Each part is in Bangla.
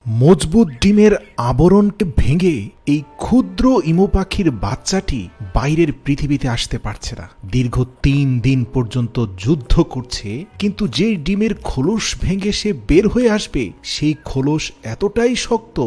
মজবুত ডিমের আবরণকে ভেঙে এই ক্ষুদ্র ইমু পাখির বাচ্চাটি বাইরের পৃথিবীতে আসতে পারছে না। দীর্ঘ ৩ দিন পর্যন্ত যুদ্ধ করছে, কিন্তু যে ডিমের খোলস ভেঙে সে বের হয়ে আসবে সেই খোলস এতটাই শক্ত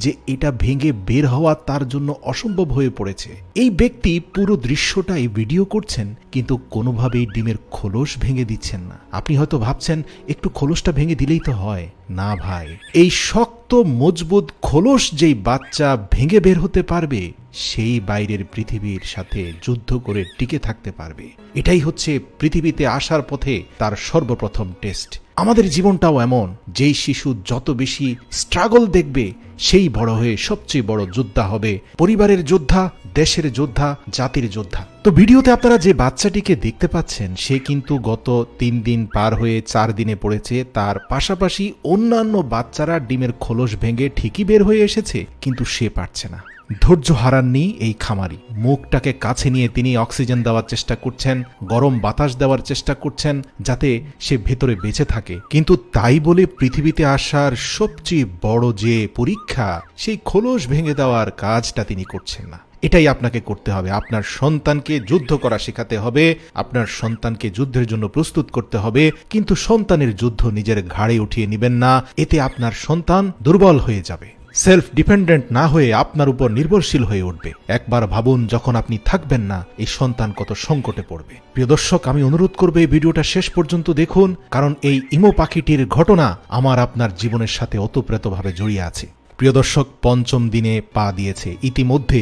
যে এটা ভেঙে বের হওয়া তার জন্য অসম্ভব হয়ে পড়েছে। এই ব্যক্তি পুরো দৃশ্যটাই ভিডিও করছেন, কিন্তু কোনোভাবেই ডিমের খোলস ভেঙে দিচ্ছেন না। আপনি হয়তো ভাবছেন একটু খোলসটা ভেঙে দিলেই তো হয়। না ভাই, এই শক্ত মজবুত খোলস যেই বাচ্চা ভেঙে বের হতে পারবে সেই বাইরের পৃথিবীর সাথে যুদ্ধ করে টিকে থাকতে পারবে। এটাই হচ্ছে পৃথিবীতে আসার পথে তার সর্বপ্রথম টেস্ট। আমাদের জীবনটাও এমন, যেই শিশু যত বেশি স্ট্রাগল দেখবে সেই বড় হয়ে সবচেয়ে বড় যোদ্ধা হবে, পরিবারের যোদ্ধা, দেশের যোদ্ধা, জাতির যোদ্ধা। তো ভিডিওতে আপনারা যে বাচ্চাটিকে দেখতে পাচ্ছেন সে কিন্তু গত ৩ দিন পার হয়ে ৪ দিনে পড়েছে। তার পাশাপাশি অন্যান্য বাচ্চারা ডিমের খোলস ভেঙে ঠিকই বের হয়ে এসেছে, কিন্তু সে পারছে না। ধৈর্য হারাননি এই খামারি। মুখটাকে কাছে নিয়ে তিনি অক্সিজেন দেওয়ার চেষ্টা করছেন, গরম বাতাস দেওয়ার চেষ্টা করছেন যাতে সে ভেতরে বেঁচে থাকে। কিন্তু তাই বলে পৃথিবীতে আসার সবচেয়ে বড় যে পরীক্ষা, সেই খোলস ভেঙে দেওয়ার কাজটা তিনি করছেন না। এটাই আপনাকে করতে হবে। আপনার সন্তানকে যুদ্ধ করা শেখাতে হবে, আপনার সন্তানকে যুদ্ধের জন্য প্রস্তুত করতে হবে, কিন্তু সন্তানের যুদ্ধ নিজের ঘাড়ে উঠিয়ে নেবেন না। এতে আপনার সন্তান দুর্বল হয়ে যাবে, সেলফ ডিপেন্ডেন্ট না হয়ে আপনার উপর নির্ভরশীল হয়ে উঠবে। একবার ভাবুন, যখন আপনি থাকবেন না এই সন্তান কত সংকটে পড়বে। প্রিয় দর্শক, আমি অনুরোধ করব এই ভিডিওটা শেষ পর্যন্ত দেখুন, কারণ এই ইমু পাখিটির ঘটনা আমার আপনার জীবনের সাথে ওতপ্রোতভাবে জড়িয়ে আছে। প্রিয় দর্শক, ৫ম দিনে পা দিয়েছে। ইতিমধ্যে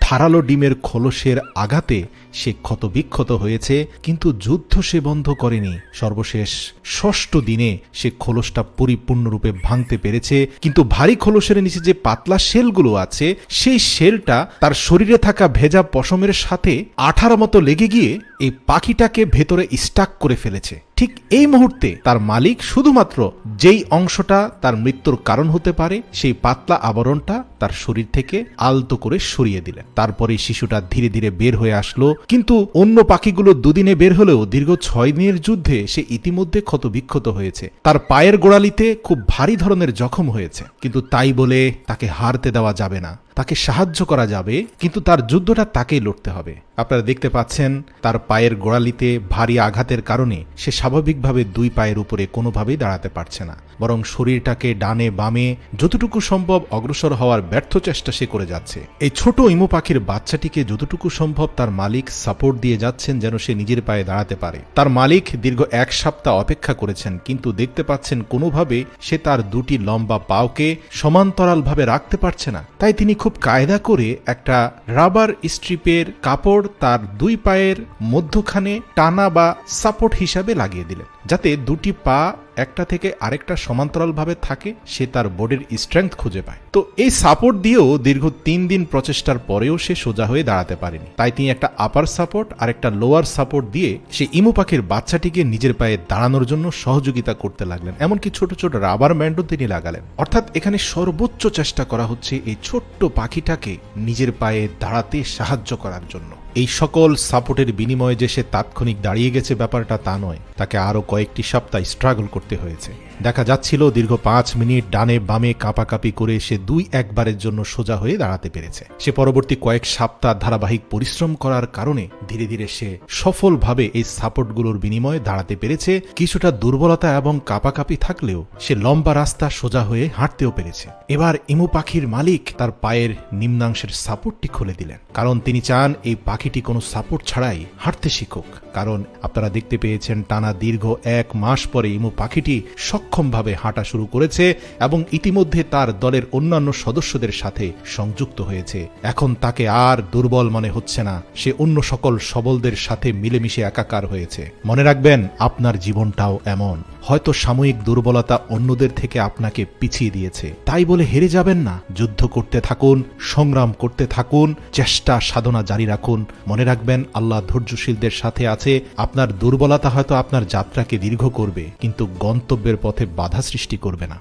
ধারালো ডিমের খোলসের আঘাতে সে ক্ষতবিক্ষত হয়েছে, কিন্তু যুদ্ধ সে বন্ধ করেনি। সর্বশেষ ৬ষ্ঠ দিনে সে খোলসটা পরিপূর্ণরূপে ভাঙতে পেরেছে, কিন্তু ভারী খোলসের নিচে যে পাতলা শেলগুলো আছে সেই শেলটা তার শরীরে থাকা ভেজা পশমের সাথে আঠার মতো লেগে গিয়ে এই পাখিটাকে ভেতরে স্টাক করে ফেলেছে। ঠিক এই মুহূর্তে তার মালিক শুধুমাত্র যেই অংশটা তার মৃত্যুর কারণ হতে পারে সেই পাতলা আবরণটা তার শরীর থেকে আলতো করে সরিয়ে দিলেন। তারপরে শিশুটা ধীরে ধীরে বের হয়ে আসলো, কিন্তু অন্য পাখিগুলো ২ দিনে বের হলেও দীর্ঘ ৬ দিনের যুদ্ধে সে ইতিমধ্যে ক্ষতবিক্ষত হয়েছে। তার পায়ের গোড়ালিতে খুব ভারী ধরনের জখম হয়েছে, কিন্তু তাই বলে তাকে হারতে দেওয়া যাবে না। তাকে সাহায্য করা যাবে, কিন্তু তার যুদ্ধটা তাকেই লড়তে হবে। আপনারা দেখতে পাচ্ছেন তার পায়ের গোড়ালিতে ভারী আঘাতের কারণে সে স্বাভাবিকভাবে ২ পায়ের উপরে কোনোভাবেই দাঁড়াতে পারছে না, বরং শরীরটাকে ডানে বামে যতটুকু সম্ভব অগ্রসর হওয়ার ব্যর্থ চেষ্টা সে করে যাচ্ছে। এই ছোট ইমু পাখির বাচ্চাটিকে যতটুকু সম্ভব তার মালিক সাপোর্ট দিয়ে যাচ্ছেন যেন সে নিজের পায়ে দাঁড়াতে পারে। তার মালিক দীর্ঘ ১ সপ্তাহ অপেক্ষা করেছেন, কিন্তু দেখতে পাচ্ছেন কোনোভাবে সে তার ২টি লম্বা পাওকে সমান্তরালভাবে রাখতে পারছে না। তাই তিনি খুব কায়দা করে একটা রাবার স্ট্রিপের কাপড় তার ২ পায়ের মধ্যখানে টানা বা সাপোর্ট হিসাবে লাগিয়ে দিলেন, যাতে ২টি পা একটা থেকে আরেকটা সমান্তরালভাবে থাকে, সে তার বডির স্ট্রেংথ খুঁজে পায়। তো এই সাপোর্ট দিয়েও দীর্ঘ ৩ দিন প্রচেষ্টার পরেও সে সোজা হয়ে দাঁড়াতে পারেনি। তাই তিনি একটা আপার সাপোর্ট আর একটা লোয়ার সাপোর্ট দিয়ে সে ইমু পাখির বাচ্চাটিকে নিজের পায়ে দাঁড়ানোর জন্য সহযোগিতা করতে লাগলেন। এমনকি ছোট ছোট রাবার ব্যান্ডও তিনি লাগালেন। অর্থাৎ এখানে সর্বোচ্চ চেষ্টা করা হচ্ছে এই ছোট্ট পাখিটাকে নিজের পায়ে দাঁড়াতে সাহায্য করার জন্য। এই সকল সাপোর্টের বিনিময়ে যে সে তাৎক্ষণিক দাঁড়িয়ে গেছে ব্যাপারটা তা নয়, তাকে আরো কয়েকটি সপ্তাহ স্ট্রাগল করতে হয়েছে। দেখা যাচ্ছিল দীর্ঘ ৫ মিনিট ডানে বামে কাঁপাকাঁপি করে সে ২-১ জন্য সোজা হয়ে দাঁড়াতে পেরেছে। সে পরবর্তী কয়েক সপ্তাহ ধারাবাহিক পরিশ্রম করার কারণে ধীরে ধীরে সে সফলভাবে এই সাপোর্টগুলোর বিনিময়ে দাঁড়াতে পেরেছে। কিছুটা দুর্বলতা এবং কাঁপাকাঁপি থাকলেও সে লম্বা রাস্তা সোজা হয়ে হাঁটতেও পেরেছে। এবার ইমু পাখির মালিক তার পায়ের নিম্নাংশের সাপোর্টটি খুলে দিলেন, কারণ তিনি চান এই পাখিটি কোনো সাপোর্ট ছাড়াই হাঁটতে শিখুক। কারণ আপনারা দেখতে পেয়েছেন টানা দীর্ঘ ১ মাস পরে ইমু পাখিটি সক্ষমভাবে হাঁটা শুরু করেছে এবং ইতিমধ্যে তার দলের অন্যান্য সদস্যদের সাথে সংযুক্ত হয়েছে। এখন তাকে আর দুর্বল মনে হচ্ছে না, সে অন্য সকল সবলদের সাথে মিলেমিশে একাকার হয়েছে। মনে রাখবেন, আপনার জীবনটাও এমন। হয়তো সাময়িক দুর্বলতা অন্যদের থেকে আপনাকে পিছিয়ে দিয়েছে, তাই বলে হেরে যাবেন না। যুদ্ধ করতে থাকুন, সংগ্রাম করতে থাকুন, চেষ্টা সাধনা জারি রাখুন। মনে রাখবেন, আল্লাহ ধৈর্যশীলদের সাথে আছে। আপনার দুর্বলতা হয়তো আপনার যাত্রাকে দীর্ঘ করবে, কিন্তু গন্তব্যের পথে বাধা সৃষ্টি করবে না।